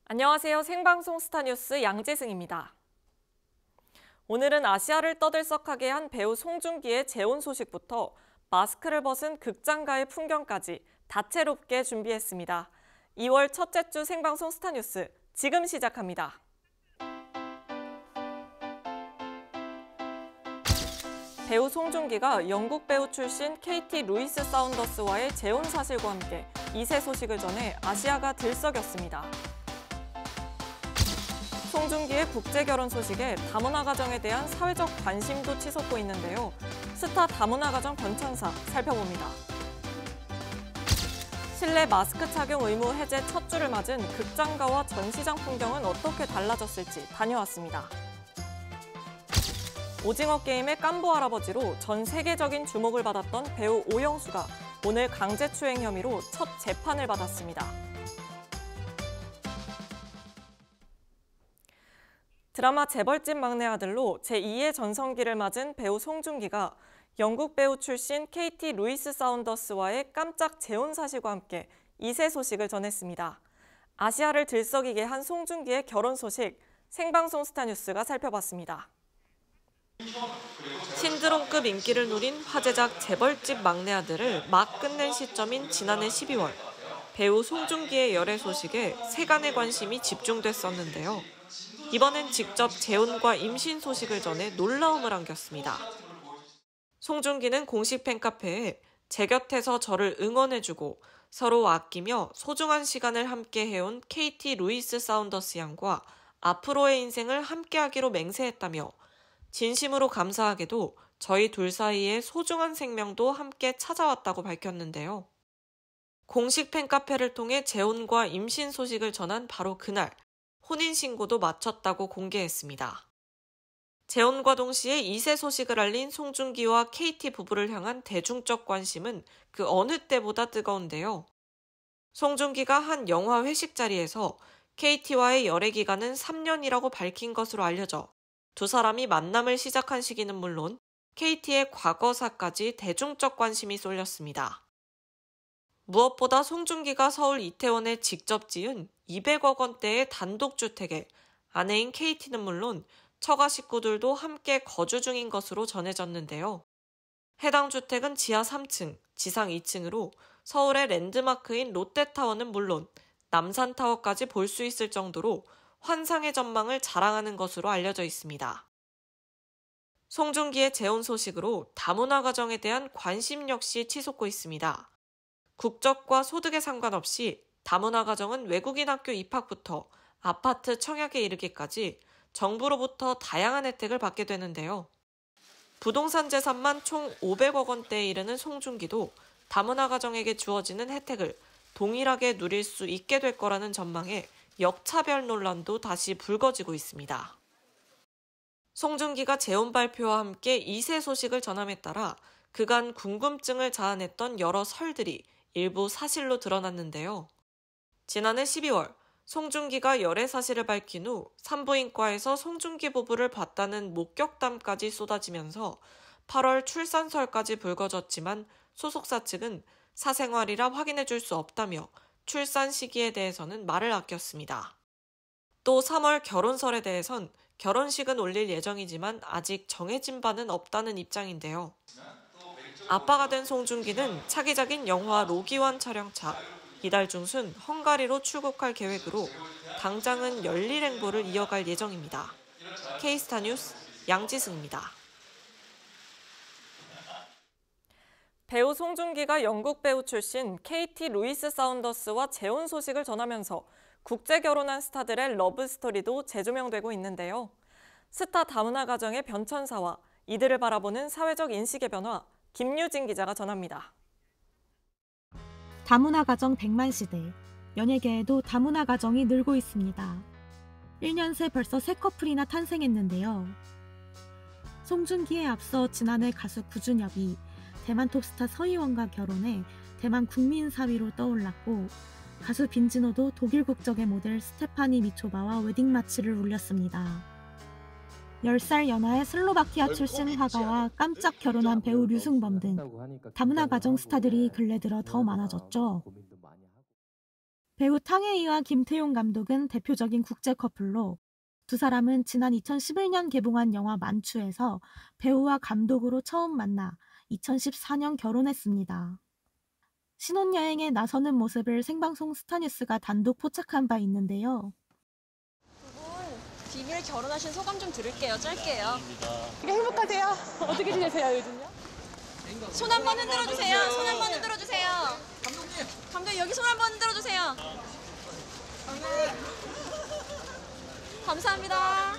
안녕하세요. 생방송 스타뉴스 양재승입니다. 오늘은 아시아를 떠들썩하게 한 배우 송중기의 재혼 소식부터 마스크를 벗은 극장가의 풍경까지 다채롭게 준비했습니다. 2월 첫째 주 생방송 스타뉴스 지금 시작합니다. 배우 송중기가 영국 배우 출신 KT 루이스 사운더스와의 재혼 사실과 함께 2세 소식을 전해 아시아가 들썩였습니다. 송중기의 국제 결혼 소식에 다문화 가정에 대한 사회적 관심도 치솟고 있는데요. 스타 다문화 가정 변천사 살펴봅니다. 실내 마스크 착용 의무 해제 첫 주를 맞은 극장가와 전시장 풍경은 어떻게 달라졌을지 다녀왔습니다. 오징어 게임의 깐부 할아버지로 전 세계적인 주목을 받았던 배우 오영수가 오늘 강제추행 혐의로 첫 재판을 받았습니다. 드라마 재벌집 막내 아들로 제2의 전성기를 맞은 배우 송중기가 영국 배우 출신 KT 루이스 사운더스와의 깜짝 재혼 사실과 함께 2세 소식을 전했습니다. 아시아를 들썩이게 한 송중기의 결혼 소식, 생방송 스타뉴스가 살펴봤습니다. 신드롬급 인기를 누린 화제작 재벌집 막내 아들을 막 끝낸 시점인 지난해 12월, 배우 송중기의 열애 소식에 세간의 관심이 집중됐었는데요. 이번엔 직접 재혼과 임신 소식을 전해 놀라움을 안겼습니다. 송중기는 공식 팬카페에 제 곁에서 저를 응원해주고 서로 아끼며 소중한 시간을 함께 해온 KT 루이스 사운더스 양과 앞으로의 인생을 함께하기로 맹세했다며 진심으로 감사하게도 저희 둘 사이의 소중한 생명도 함께 찾아왔다고 밝혔는데요. 공식 팬카페를 통해 재혼과 임신 소식을 전한 바로 그날, 혼인신고도 마쳤다고 공개했습니다. 재혼과 동시에 2세 소식을 알린 송중기와 KT 부부를 향한 대중적 관심은 그 어느 때보다 뜨거운데요. 송중기가 한 영화 회식 자리에서 KT와의 열애 기간은 3년이라고 밝힌 것으로 알려져 두 사람이 만남을 시작한 시기는 물론 KT의 과거사까지 대중적 관심이 쏠렸습니다. 무엇보다 송중기가 서울 이태원에 직접 지은 200억 원대의 단독주택에 아내인 KT는 물론 처가 식구들도 함께 거주 중인 것으로 전해졌는데요. 해당 주택은 지하 3층, 지상 2층으로 서울의 랜드마크인 롯데타워는 물론 남산타워까지 볼 수 있을 정도로 환상의 전망을 자랑하는 것으로 알려져 있습니다. 송중기의 재혼 소식으로 다문화 가정에 대한 관심 역시 치솟고 있습니다. 국적과 소득에 상관없이 다문화 가정은 외국인 학교 입학부터 아파트 청약에 이르기까지 정부로부터 다양한 혜택을 받게 되는데요. 부동산 재산만 총 500억 원대에 이르는 송중기도 다문화 가정에게 주어지는 혜택을 동일하게 누릴 수 있게 될 거라는 전망에 역차별 논란도 다시 불거지고 있습니다. 송중기가 재혼 발표와 함께 2세 소식을 전함에 따라 그간 궁금증을 자아냈던 여러 설들이 일부 사실로 드러났는데요. 지난해 12월 송중기가 열애 사실을 밝힌 후 산부인과에서 송중기 부부를 봤다는 목격담까지 쏟아지면서 8월 출산설까지 불거졌지만 소속사 측은 사생활이라 확인해 줄 수 없다며 출산 시기에 대해서는 말을 아꼈습니다. 또 3월 결혼설에 대해선 결혼식은 올릴 예정이지만 아직 정해진 바는 없다는 입장인데요. 아빠가 된 송중기는 차기작인 영화 로기완 촬영차 이달 중순 헝가리로 출국할 계획으로 당장은 열일 행보를 이어갈 예정입니다. K스타 뉴스 양지승입니다. 배우 송중기가 영국 배우 출신 KT 루이스 사운더스와 재혼 소식을 전하면서 국제 결혼한 스타들의 러브 스토리도 재조명되고 있는데요. 스타 다문화 가정의 변천사와 이들을 바라보는 사회적 인식의 변화, 김유진 기자가 전합니다. 다문화 가정 100만 시대, 연예계에도 다문화 가정이 늘고 있습니다. 1년 새 벌써 3커플이나 탄생했는데요. 송중기에 앞서 지난해 가수 구준엽이 대만 톱스타 서희원과 결혼해 대만 국민사위로 떠올랐고, 가수 빈지노도 독일 국적의 모델 스테파니 미초바와 웨딩마치를 올렸습니다. 10살 연하의 슬로바키아 출신 화가와 깜짝 결혼한 배우 류승범 등 다문화 가정 스타들이 근래 들어 더 많아졌죠. 배우 탕웨이와 김태용 감독은 대표적인 국제 커플로 두 사람은 지난 2011년 개봉한 영화 만추에서 배우와 감독으로 처음 만나 2014년 결혼했습니다. 신혼여행에 나서는 모습을 생방송 스타뉴스가 단독 포착한 바 있는데요. 두 분 비밀 결혼하신 소감 좀 들을게요. 짧게요. 행복하세요? 어떻게 지내세요, 요즘요? 손 한 번 흔들어 주세요. 손 한 번 흔들어 주세요. 감독님 여기 손 한 번 흔들어 주세요. 감사합니다.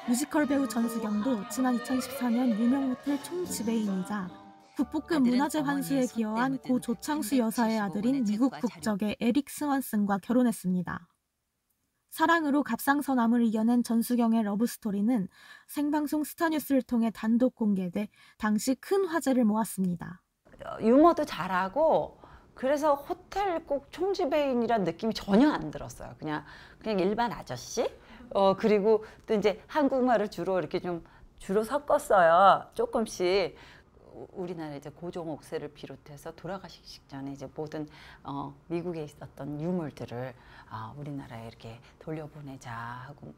뮤지컬 배우 전수경도 지난 2014년 유명 호텔 총지배인이자 북부급 문화재 환수에 기여한 고 조창수 여사의 아들인 미국 국적의 에릭 스완슨과 결혼했습니다. 사랑으로 갑상선암을 이겨낸 전수경의 러브스토리는 생방송 스타뉴스를 통해 단독 공개돼 당시 큰 화제를 모았습니다. 유머도 잘하고 그래서 호텔 꼭 총지배인이란 느낌이 전혀 안 들었어요. 그냥 일반 아저씨. 그리고 또 이제 한국말을 주로 섞었어요. 조금씩. 우리나라 이제 고종 옥새를 비롯해서 돌아가시기 직전에 이제 모든 미국에 있었던 유물들을 우리나라에 이렇게 돌려보내자 하고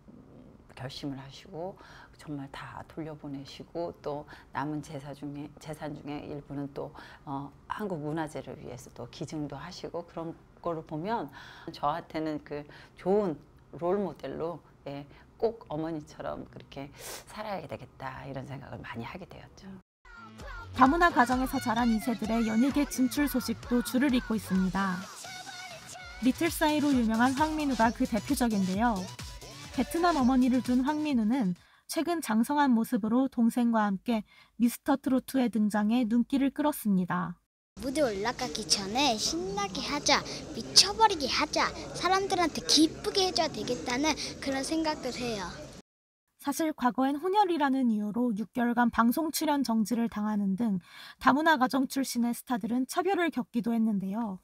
결심을 하시고 정말 다 돌려보내시고 또 남은 재산 중에 일부는 또 한국 문화재를 위해서 또 기증도 하시고 그런 거를 보면 저한테는 그 좋은 롤 모델로 꼭 어머니처럼 그렇게 살아야 되겠다 이런 생각을 많이 하게 되었죠. 다문화 가정에서 자란 2세들의 연예계 진출 소식도 줄을 잇고 있습니다. 리틀 사이로 유명한 황민우가 그 대표적인데요. 베트남 어머니를 둔 황민우는 최근 장성한 모습으로 동생과 함께 미스터 트로트에 등장해 눈길을 끌었습니다. 무대 올라가기 전에 신나게 하자, 미쳐버리게 하자, 사람들한테 기쁘게 해줘야 되겠다는 그런 생각을 해요. 사실 과거엔 혼혈이라는 이유로 6개월간 방송 출연 정지를 당하는 등 다문화 가정 출신의 스타들은 차별을 겪기도 했는데요.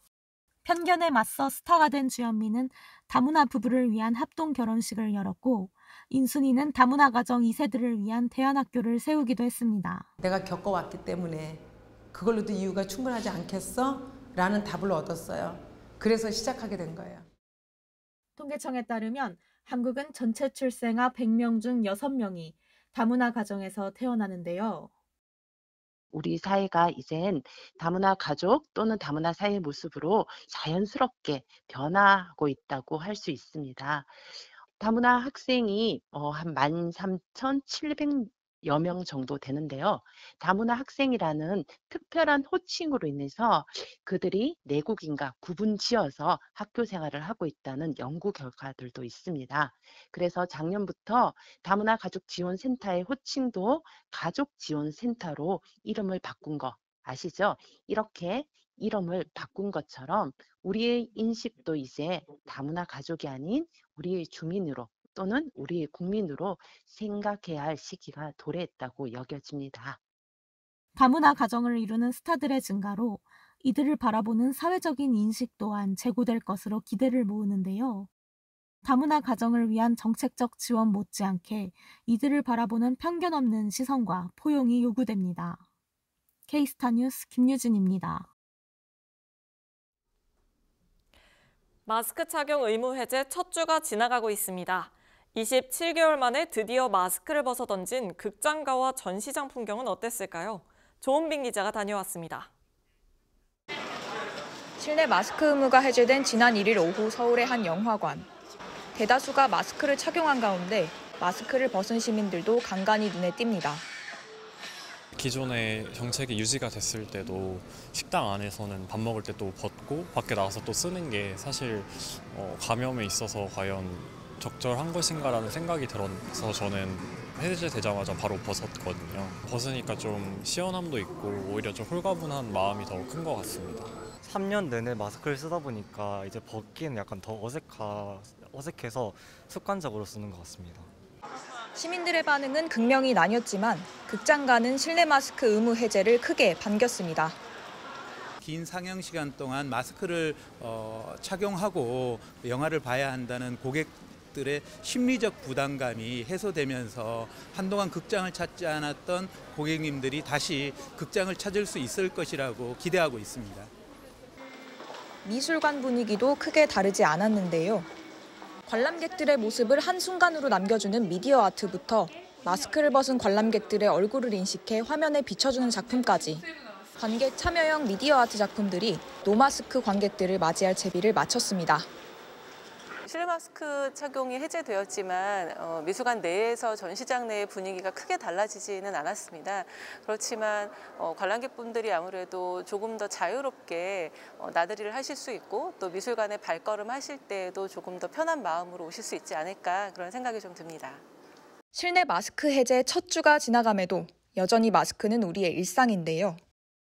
편견에 맞서 스타가 된 주현미는 다문화 부부를 위한 합동 결혼식을 열었고 인순이는 다문화 가정 2세들을 위한 대안학교를 세우기도 했습니다. 내가 겪어왔기 때문에 그걸로도 이유가 충분하지 않겠어? 라는 답을 얻었어요. 그래서 시작하게 된 거예요. 통계청에 따르면 한국은 전체 출생아 100명 중 6명이 다문화 가정에서 태어나는데요. 우리 사회가 이젠 다문화 가족 또는 다문화 사회의 모습으로 자연스럽게 변화하고 있다고 할 수 있습니다. 다문화 학생이 한 13,700여 명 정도 되는데요. 다문화 학생이라는 특별한 호칭으로 인해서 그들이 내국인과 구분지어서 학교 생활을 하고 있다는 연구 결과들도 있습니다. 그래서 작년부터 다문화 가족지원센터의 호칭도 가족지원센터로 이름을 바꾼 거 아시죠? 이렇게 이름을 바꾼 것처럼 우리의 인식도 이제 다문화 가족이 아닌 우리의 주민으로 또는 우리의 국민으로 생각해야 할 시기가 도래했다고 여겨집니다. 다문화 가정을 이루는 스타들의 증가로 이들을 바라보는 사회적인 인식 또한 제고될 것으로 기대를 모으는데요. 다문화 가정을 위한 정책적 지원 못지않게 이들을 바라보는 편견 없는 시선과 포용이 요구됩니다. K스타 뉴스 김유진입니다. 마스크 착용 의무 해제 첫 주가 지나가고 있습니다. 27개월 만에 드디어 마스크를 벗어던진 극장가와 전시장 풍경은 어땠을까요? 조은빈 기자가 다녀왔습니다. 실내 마스크 의무가 해제된 지난 1일 오후 서울의 한 영화관. 대다수가 마스크를 착용한 가운데 마스크를 벗은 시민들도 간간히 눈에 띕니다. 기존의 정책이 유지가 됐을 때도 식당 안에서는 밥 먹을 때 또 벗고 밖에 나가서 또 쓰는 게 사실 감염에 있어서 과연 적절한 것인가라는 생각이 들어서 저는 해제되자마자 바로 벗었거든요. 벗으니까 좀 시원함도 있고 오히려 좀 홀가분한 마음이 더 큰 것 같습니다. 3년 내내 마스크를 쓰다 보니까 이제 벗기는 약간 더 어색해서 습관적으로 쓰는 것 같습니다. 시민들의 반응은 극명히 나뉘었지만 극장가는 실내 마스크 의무 해제를 크게 반겼습니다. 긴 상영 시간 동안 마스크를 착용하고 영화를 봐야 한다는 고객들의 심리적 부담감이 해소되면서 한동안 극장을 찾지 않았던 고객님들이 다시 극장을 찾을 수 있을 것이라고 기대하고 있습니다. 미술관 분위기도 크게 다르지 않았는데요. 관람객들의 모습을 한순간으로 남겨주는 미디어 아트부터 마스크를 벗은 관람객들의 얼굴을 인식해 화면에 비춰주는 작품까지 관객 참여형 미디어 아트 작품들이 노마스크 관객들을 맞이할 채비를 마쳤습니다. 실내 마스크 착용이 해제되었지만 미술관 내에서 전시장 내의 분위기가 크게 달라지지는 않았습니다. 그렇지만 관람객분들이 아무래도 조금 더 자유롭게 나들이를 하실 수 있고 또 미술관에 발걸음 하실 때에도 조금 더 편한 마음으로 오실 수 있지 않을까 그런 생각이 좀 듭니다. 실내 마스크 해제 첫 주가 지나감에도 여전히 마스크는 우리의 일상인데요.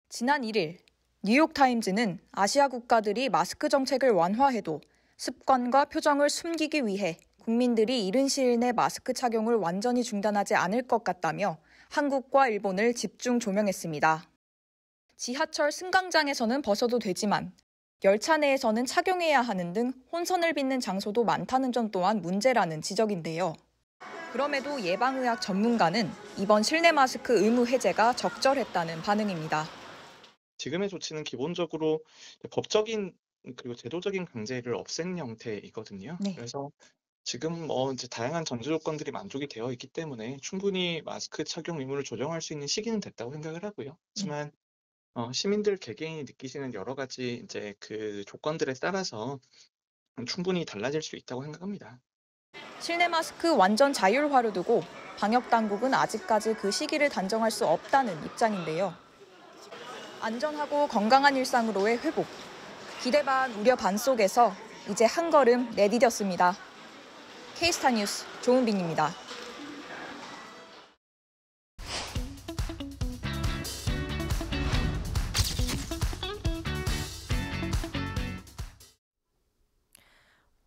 지난 1일 뉴욕타임즈는 아시아 국가들이 마스크 정책을 완화해도 습관과 표정을 숨기기 위해 국민들이 이른 시일 내 마스크 착용을 완전히 중단하지 않을 것 같다며 한국과 일본을 집중 조명했습니다. 지하철 승강장에서는 벗어도 되지만 열차 내에서는 착용해야 하는 등 혼선을 빚는 장소도 많다는 점 또한 문제라는 지적인데요. 그럼에도 예방의학 전문가는 이번 실내 마스크 의무 해제가 적절했다는 반응입니다. 지금의 조치는 기본적으로 법적인 그리고 제도적인 강제를 없앤 형태이거든요. 네. 그래서 지금 이제 다양한 전제 조건들이 만족이 되어 있기 때문에 충분히 마스크 착용 의무를 조정할 수 있는 시기는 됐다고 생각을 하고요. 하지만 시민들 개개인이 느끼시는 여러 가지 이제 그 조건들에 따라서 충분히 달라질 수 있다고 생각합니다. 실내 마스크 완전 자율화를 두고 방역 당국은 아직까지 그 시기를 단정할 수 없다는 입장인데요. 안전하고 건강한 일상으로의 회복. 기대 반 우려 반 속에서 이제 한 걸음 내디뎠습니다. K스타 뉴스 조은빈입니다.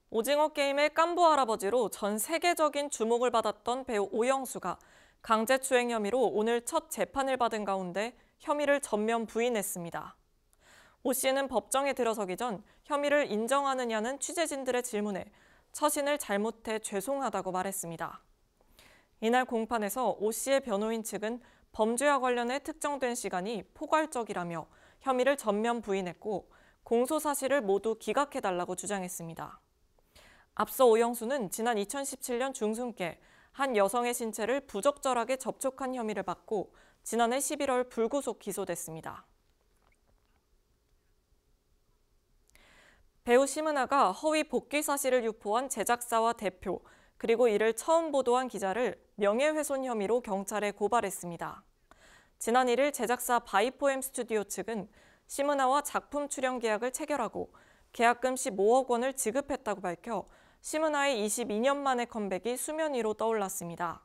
오징어 게임의 깐부 할아버지로 전 세계적인 주목을 받았던 배우 오영수가 강제추행 혐의로 오늘 첫 재판을 받은 가운데 혐의를 전면 부인했습니다. 오 씨는 법정에 들어서기 전 혐의를 인정하느냐는 취재진들의 질문에 처신을 잘못해 죄송하다고 말했습니다. 이날 공판에서 오 씨의 변호인 측은 범죄와 관련해 특정된 시간이 포괄적이라며 혐의를 전면 부인했고 공소 사실을 모두 기각해달라고 주장했습니다. 앞서 오영수는 지난 2017년 중순께 한 여성의 신체를 부적절하게 접촉한 혐의를 받고 지난해 11월 불구속 기소됐습니다. 배우 심은하가 허위 복귀 사실을 유포한 제작사와 대표, 그리고 이를 처음 보도한 기자를 명예훼손 혐의로 경찰에 고발했습니다. 지난 1일 제작사 바이포엠 스튜디오 측은 심은하와 작품 출연 계약을 체결하고 계약금 15억 원을 지급했다고 밝혀 심은하의 22년 만의 컴백이 수면 위로 떠올랐습니다.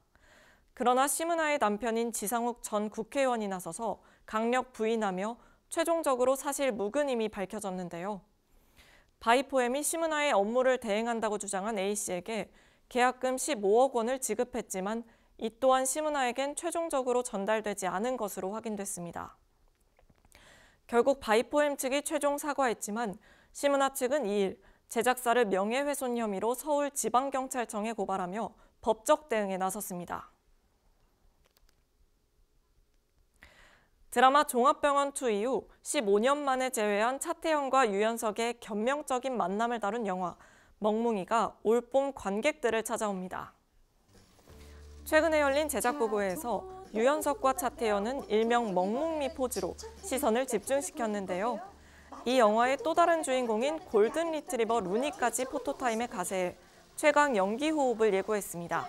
그러나 심은하의 남편인 지상욱 전 국회의원이 나서서 강력 부인하며 최종적으로 사실 무근임이 밝혀졌는데요. 바이포엠이 심은하의 업무를 대행한다고 주장한 A씨에게 계약금 15억 원을 지급했지만 이 또한 심은하에겐 최종적으로 전달되지 않은 것으로 확인됐습니다. 결국 바이포엠 측이 최종 사과했지만 심은하 측은 2일 제작사를 명예훼손 혐의로 서울지방경찰청에 고발하며 법적 대응에 나섰습니다. 드라마 종합병원2 이후 15년 만에 재회한 차태현과 유연석의 변명적인 만남을 다룬 영화 멍뭉이가 올봄 관객들을 찾아옵니다. 최근에 열린 제작보고회에서 유연석과 차태현은 일명 멍뭉미 포즈로 시선을 집중시켰는데요. 이 영화의 또 다른 주인공인 골든 리트리버 루니까지 포토타임에 가세해 최강 연기 호흡을 예고했습니다.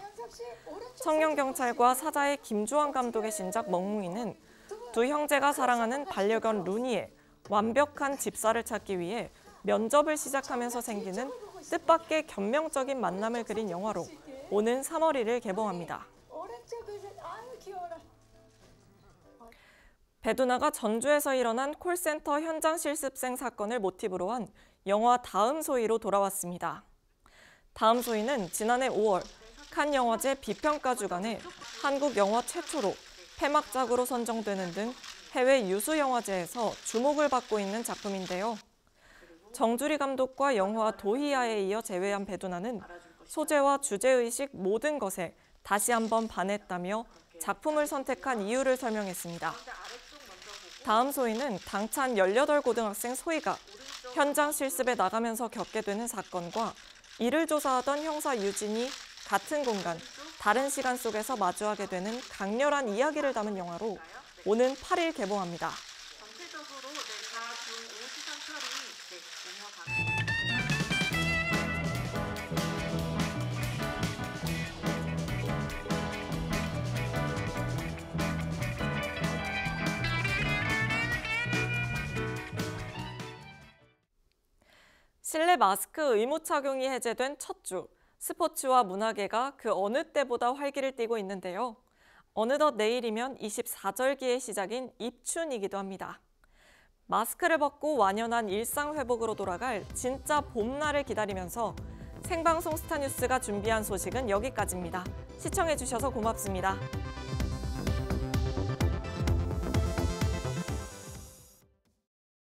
청년경찰과 사자의 김주환 감독의 신작 멍뭉이는 두 형제가 사랑하는 반려견 루니의 완벽한 집사를 찾기 위해 면접을 시작하면서 생기는 뜻밖의 변명적인 만남을 그린 영화로 오는 3월 1일 개봉합니다. 배두나가 전주에서 일어난 콜센터 현장 실습생 사건을 모티브로 한 영화 다음 소희로 돌아왔습니다. 다음 소희는 지난해 5월 칸 영화제 비평가 주간에 한국 영화 최초로 폐막작으로 선정되는 등 해외 유수 영화제에서 주목을 받고 있는 작품인데요. 정주리 감독과 영화 도희아에 이어 재회한 배두나는 소재와 주제의식 모든 것에 다시 한번 반했다며 작품을 선택한 이유를 설명했습니다. 다음 소희는 당찬 18고등학생 소희가 현장 실습에 나가면서 겪게 되는 사건과 이를 조사하던 형사 유진이 같은 공간, 다른 시간 속에서 마주하게 되는 강렬한 이야기를 담은 영화로 오는 8일 개봉합니다. 실내 마스크 의무 착용이 해제된 첫 주, 스포츠와 문화계가 그 어느 때보다 활기를 띠고 있는데요. 어느덧 내일이면 24절기의 시작인 입춘이기도 합니다. 마스크를 벗고 완연한 일상 회복으로 돌아갈 진짜 봄날을 기다리면서 생방송 스타뉴스가 준비한 소식은 여기까지입니다. 시청해주셔서 고맙습니다.